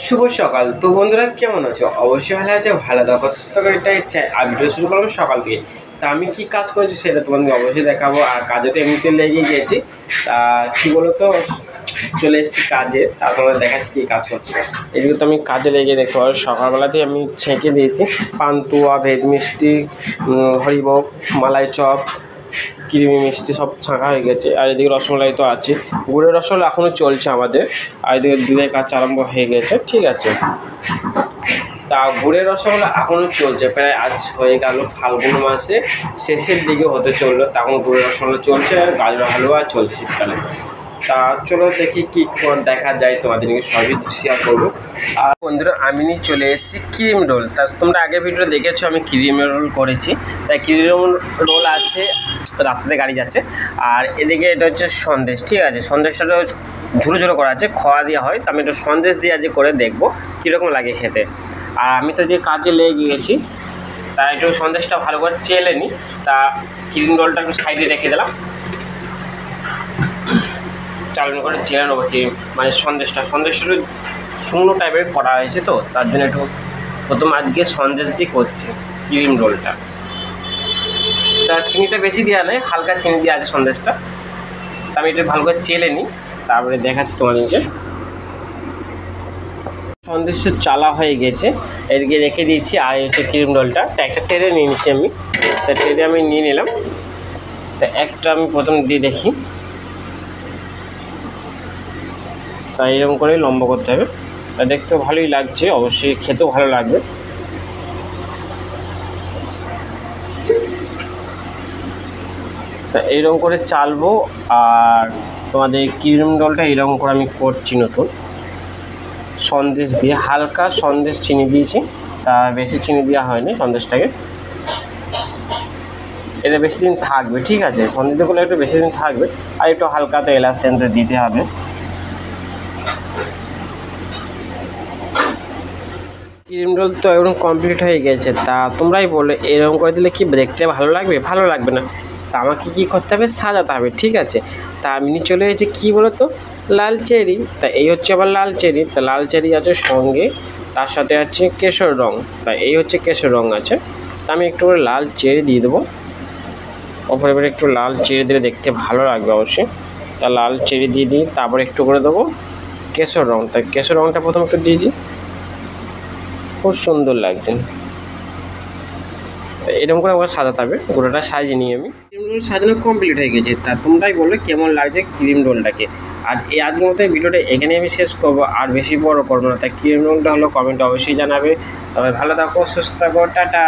শুভ সকাল। তো বন্ধুরা কেমন আছো? অবশ্যই ভালো আছে, ভালো থাকো, সুস্থ থাকো, এটাই চাই। আর ভিডিও শুরু করলাম সকাল থেকে। তা আমি কি কাজ করেছি সেটা তোমাদের অবশ্যই দেখাবো। আর কাজে তো এমনিতে লেগে গিয়েছি। তা কী বলো তো, চলে এসেছি কাজে, তা তোমাদের দেখাচ্ছি কী কাজ করছি। এদিকে তো আমি কাজে লেগে দেখতে পাবো, সকালবেলাতেই আমি ছেঁকে দিয়েছি পান্তুয়া, ভেজ মিষ্টি, হরিভোগ, মালাই চপ, ক্রিমি মিষ্টি সব ছাঁকা হয়ে গেছে। আর এদিকে রসমালাই তো আছে, গুড়ের রসমালাই এখনও চলছে আমাদের। আর এদিকে দুধের কাজ আরম্ভ হয়ে গেছে, ঠিক আছে। তা গুড়ের রসমালাই এখনও চলছে, প্রায় আজ হয়ে গেল ফাল্গুন মাসে শেষের দিকে হতে চললো, তখন গুড়ের রসমালাই চলছে, আর গাজর হালুয়া চলছে শীতকালে। তা চলো দেখি কি দেখা যায়, তোমাদেরকে সবই শেয়ার করবো। আর বন্ধুরা আমি নিয়ে চলে এসেছি ক্রিম রোল। তা তোমরা আগের ভিডিও দেখেছো আমি ক্রিম রোল করেছি। তাই ক্রিম রোল আছে, রাস্তাতে গাড়ি যাচ্ছে। আর এদিকে এটা হচ্ছে সন্দেশ, ঠিক আছে। সন্দেশটা ঝুড়ো ঝুড়ো করা আছে, খোয়া দেওয়া হয়। তো আমি একটু সন্দেশ দিয়ে আজকে করে দেখবো কীরকম লাগে খেতে। আর আমি তো যে কাজে লেগে গিয়েছি, তা একটু সন্দেশটা ভালো করে চেলে নিই। তা ক্রিম রোলটা একটু সাইডে রেখে দিলাম, চালন করে চেলে নেবো। মানে সন্দেশটা একটু শুকনো টাইপের করা হয়েছে, তো তার জন্য একটু প্রথম আজকে সন্দেশ দিয়ে করছি ক্রিম রোলটা। তা চিনিটা বেশি দেওয়া নেই, হালকা চিনি দিয়ে আছে সন্দেশটা। তা আমি একটু ভালো করে চেলে নিই, তারপরে দেখাচ্ছি তোমাদেরকে। সন্দেশটা চালা হয়ে গেছে, এদিকে রেখে দিয়েছি। আর হচ্ছে ক্রিম রোলটা, তা একটা ট্রে নিয়ে নিচ্ছি আমি। তা ট্রে আমি নিয়ে নিলাম। তা একটা আমি প্রথম দিয়ে দেখি। তাই এরকম করেই লম্বা করতে হবে। তা দেখতেও ভালোই লাগছে, অবশ্যই খেতেও ভালো লাগবে। তা এইরকম করে চালবো। আর তোমাদের ক্রিম রোলটা এইরকম করে আমি করছি নতুন সন্দেশ দিয়ে, হালকা সন্দেশ চিনি দিয়েছি। তা বেশি চিনি দেওয়া হয়নি সন্দেশটাকে। এটা বেশি দিন থাকবে, ঠিক আছে। সন্দেশ করলে একটু বেশি দিন থাকবে। আর একটু হালকা তো এলাচ সেন্ট দিতে হবে। ক্রিম রোল তো এরকম কমপ্লিট হয়ে গেছে। তা তোমরাই বলো এরকম করে দিলে কি দেখতে ভালো লাগবে? ভালো লাগবে না। তা আমাকে কী করতে হবে? সাজাতে হবে, ঠিক আছে। তা আমি চলে এসেছি কী বলো তো, লাল চেরি। তা এই হচ্ছে আবার লাল চেরি। তা লাল চেরি আছে সঙ্গে, তার সাথে আছে কেশর রং। তা এই হচ্ছে কেশর রং আছে। তা আমি একটু করে লাল চেরি দিয়ে দেবো ওপরে। এবারে একটু লাল চেরি দিলে দেখতে ভালো লাগবে অবশ্যই। তা লাল চেরি দিয়ে দিই, তারপরে একটু করে দেবো কেশর রং। তা কেশর রংটা প্রথম একটু দিয়ে দিই, খুব সুন্দর লাগছে। তো এরকম করে আমাকে সাজাতে হবে। গোটাটা সাজিয়ে নিই আমি। ক্রিম রোল সাজানো কমপ্লিট হয়ে গেছে। তা তোমরাই বললে কেমন লাগছে ক্রিম রোলটাকে। আর এই আজকের মতো ভিডিওটা এখানে আমি শেষ করবো, আর বেশি বড় করবো না। তাই ক্রিম রোলটা হলো কমেন্টে অবশ্যই জানাবে। তবে ভালো থাকো, সুস্থ থাকো, টাটা।